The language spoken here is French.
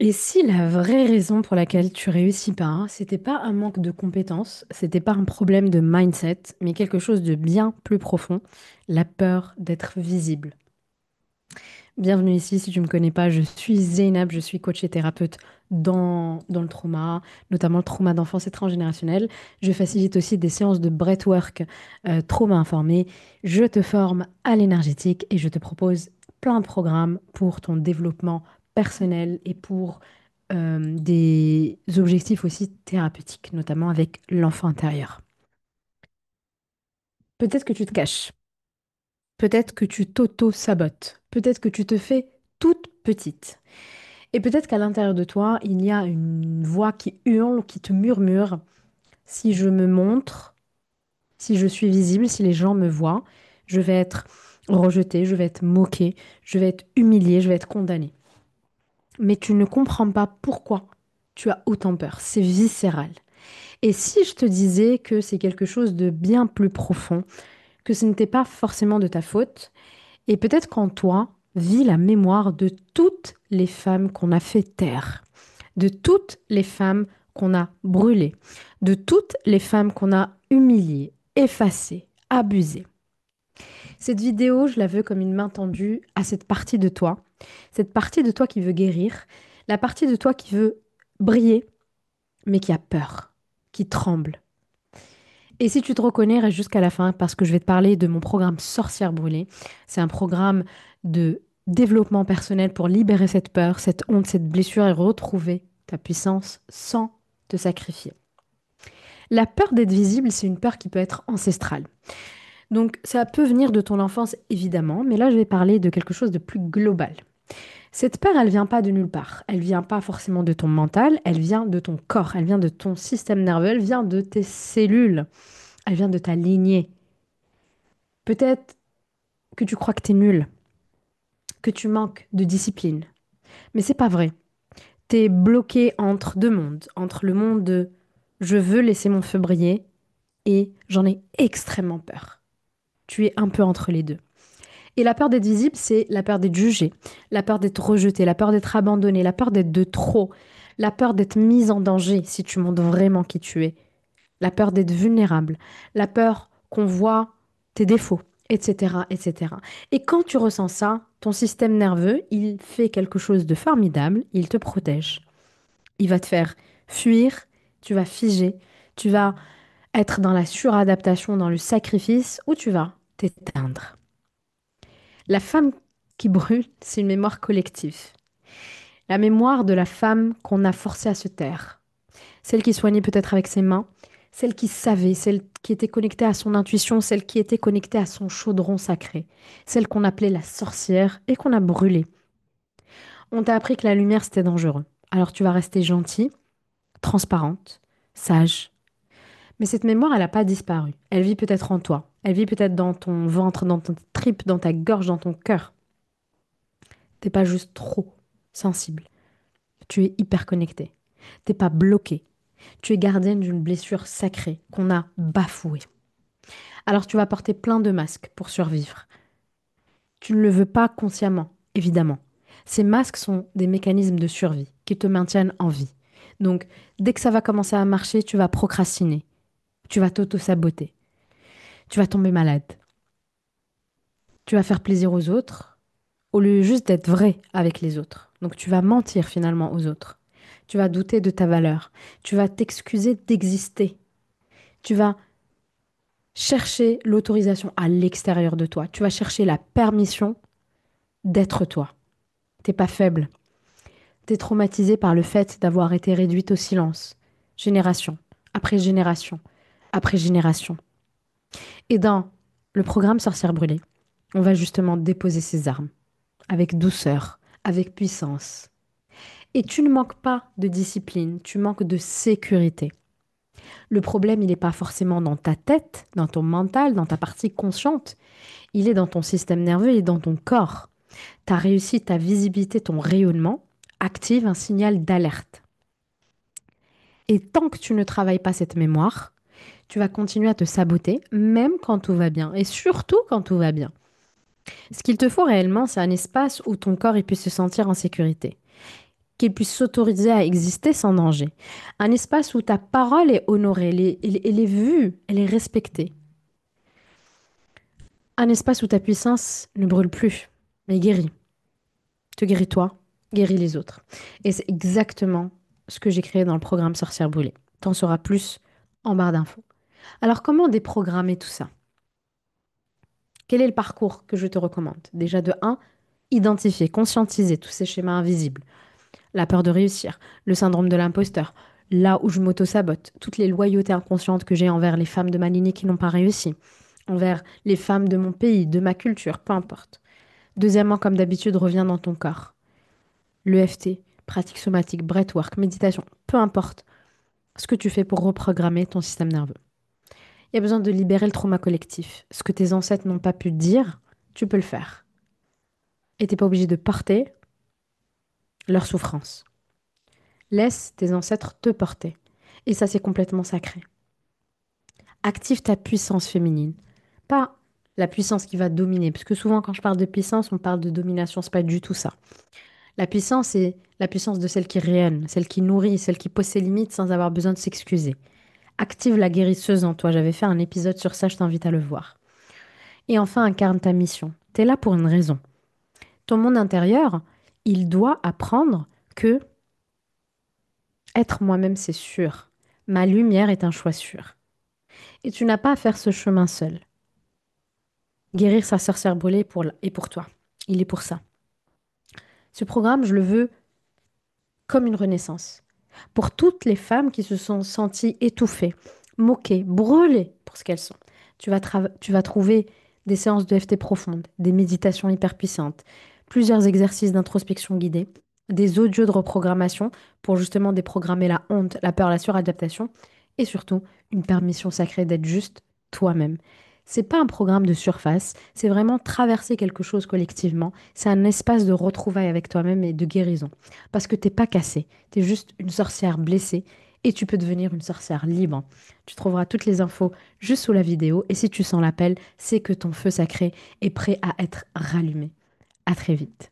Et si la vraie raison pour laquelle tu réussis pas, c'était pas un manque de compétences, c'était pas un problème de mindset, mais quelque chose de bien plus profond, la peur d'être visible. Bienvenue ici, si tu ne me connais pas, je suis Zeynab, je suis coach et thérapeute dans le trauma, notamment le trauma d'enfance et transgénérationnel. Je facilite aussi des séances de breathwork trauma informé. Je te forme à l'énergétique et je te propose plein de programmes pour ton développement personnel et pour des objectifs aussi thérapeutiques, notamment avec l'enfant intérieur. Peut-être que tu te caches, peut-être que tu t'auto-sabotes, peut-être que tu te fais toute petite. Et peut-être qu'à l'intérieur de toi, il y a une voix qui hurle, qui te murmure, si je me montre, si je suis visible, si les gens me voient, je vais être rejetée, je vais être moquée, je vais être humiliée, je vais être condamnée. Mais tu ne comprends pas pourquoi tu as autant peur. C'est viscéral. Et si je te disais que c'est quelque chose de bien plus profond, que ce n'était pas forcément de ta faute, et peut-être qu'en toi vit la mémoire de toutes les femmes qu'on a fait taire, de toutes les femmes qu'on a brûlées, de toutes les femmes qu'on a humiliées, effacées, abusées. Cette vidéo, je la veux comme une main tendue à cette partie de toi qui veut guérir, la partie de toi qui veut briller, mais qui a peur, qui tremble. Et si tu te reconnais, reste jusqu'à la fin parce que je vais te parler de mon programme Sorcière brûlée. C'est un programme de développement personnel pour libérer cette peur, cette honte, cette blessure et retrouver ta puissance sans te sacrifier. La peur d'être visible, c'est une peur qui peut être ancestrale. Donc ça peut venir de ton enfance évidemment, mais là je vais parler de quelque chose de plus global. Cette peur, elle vient pas de nulle part. Elle vient pas forcément de ton mental, elle vient de ton corps, elle vient de ton système nerveux, elle vient de tes cellules, elle vient de ta lignée. Peut-être que tu crois que tu es nul, que tu manques de discipline. Mais c'est pas vrai. Tu es bloqué entre deux mondes, entre le monde de je veux laisser mon feu briller et j'en ai extrêmement peur. Tu es un peu entre les deux. Et la peur d'être visible, c'est la peur d'être jugé, la peur d'être rejeté, la peur d'être abandonné, la peur d'être de trop, la peur d'être mise en danger si tu montres vraiment qui tu es, la peur d'être vulnérable, la peur qu'on voit tes défauts, etc., etc. Et quand tu ressens ça, ton système nerveux, il fait quelque chose de formidable, il te protège. Il va te faire fuir, tu vas figer, tu vas être dans la suradaptation, dans le sacrifice, ou tu vas t'éteindre. La femme qui brûle, c'est une mémoire collective. La mémoire de la femme qu'on a forcée à se taire. Celle qui soignait peut-être avec ses mains, celle qui savait, celle qui était connectée à son intuition, celle qui était connectée à son chaudron sacré, celle qu'on appelait la sorcière et qu'on a brûlée. On t'a appris que la lumière c'était dangereux. Alors tu vas rester gentille, transparente, sage. Mais cette mémoire, elle n'a pas disparu. Elle vit peut-être en toi. Elle vit peut-être dans ton ventre, dans ton tripes, dans ta gorge, dans ton cœur. T'es pas juste trop sensible. Tu es hyper connecté. T'es pas bloqué. Tu es gardienne d'une blessure sacrée qu'on a bafouée. Alors tu vas porter plein de masques pour survivre. Tu ne le veux pas consciemment, évidemment. Ces masques sont des mécanismes de survie qui te maintiennent en vie. Donc, dès que ça va commencer à marcher, tu vas procrastiner. Tu vas t'auto-saboter. Tu vas tomber malade. Tu vas faire plaisir aux autres au lieu juste d'être vrai avec les autres. Donc, tu vas mentir finalement aux autres. Tu vas douter de ta valeur. Tu vas t'excuser d'exister. Tu vas chercher l'autorisation à l'extérieur de toi. Tu vas chercher la permission d'être toi. T'es pas faible. T'es traumatisé par le fait d'avoir été réduite au silence. Génération après génération après génération. Et dans le programme Sorcière brûlée, on va justement déposer ses armes avec douceur, avec puissance. Et tu ne manques pas de discipline, tu manques de sécurité. Le problème, il n'est pas forcément dans ta tête, dans ton mental, dans ta partie consciente. Il est dans ton système nerveux et dans ton corps. Ta réussite, ta visibilité, ton rayonnement active un signal d'alerte. Et tant que tu ne travailles pas cette mémoire, tu vas continuer à te saboter, même quand tout va bien, et surtout quand tout va bien. Ce qu'il te faut réellement, c'est un espace où ton corps il puisse se sentir en sécurité. qu'ils puissent s'autoriser à exister sans danger. Un espace où ta parole est honorée, elle est vue, elle est respectée. Un espace où ta puissance ne brûle plus, mais guérit. Te guéris toi, guéris les autres. Et c'est exactement ce que j'ai créé dans le programme Sorcière brûlée. T'en sauras plus en barre d'infos. Alors, comment déprogrammer tout ça? Quel est le parcours que je te recommande? Déjà de un, identifier, conscientiser tous ces schémas invisibles. La peur de réussir, le syndrome de l'imposteur, là où je m'auto-sabote, toutes les loyautés inconscientes que j'ai envers les femmes de ma lignée qui n'ont pas réussi, envers les femmes de mon pays, de ma culture, peu importe. Deuxièmement, comme d'habitude, reviens dans ton corps. L'EFT, pratique somatique, breathwork, méditation, peu importe ce que tu fais pour reprogrammer ton système nerveux. Il y a besoin de libérer le trauma collectif. Ce que tes ancêtres n'ont pas pu dire, tu peux le faire. Et t'es pas obligé de porter leur souffrance. Laisse tes ancêtres te porter. Et ça, c'est complètement sacré. Active ta puissance féminine. Pas la puissance qui va dominer. Parce que souvent, quand je parle de puissance, on parle de domination. C'est pas du tout ça. La puissance, c'est la puissance de celle qui rayonne, celle qui nourrit, celle qui pose ses limites sans avoir besoin de s'excuser. Active la guérisseuse en toi. J'avais fait un épisode sur ça, je t'invite à le voir. Et enfin, incarne ta mission. T'es là pour une raison. Ton monde intérieur, il doit apprendre que être moi-même, c'est sûr. Ma lumière est un choix sûr. Et tu n'as pas à faire ce chemin seul. Guérir sa sorcière brûlée est pour toi. Il est pour ça. Ce programme, je le veux comme une renaissance. Pour toutes les femmes qui se sont senties étouffées, moquées, brûlées pour ce qu'elles sont. Tu vas trouver des séances de FT profondes, des méditations hyper puissantes, plusieurs exercices d'introspection guidée, des audios de reprogrammation pour justement déprogrammer la honte, la peur, la suradaptation et surtout une permission sacrée d'être juste toi-même. C'est pas un programme de surface, c'est vraiment traverser quelque chose collectivement. C'est un espace de retrouvailles avec toi-même et de guérison. Parce que t'es pas cassé, t'es juste une sorcière blessée et tu peux devenir une sorcière libre. Tu trouveras toutes les infos juste sous la vidéo et si tu sens l'appel, c'est que ton feu sacré est prêt à être rallumé. À très vite.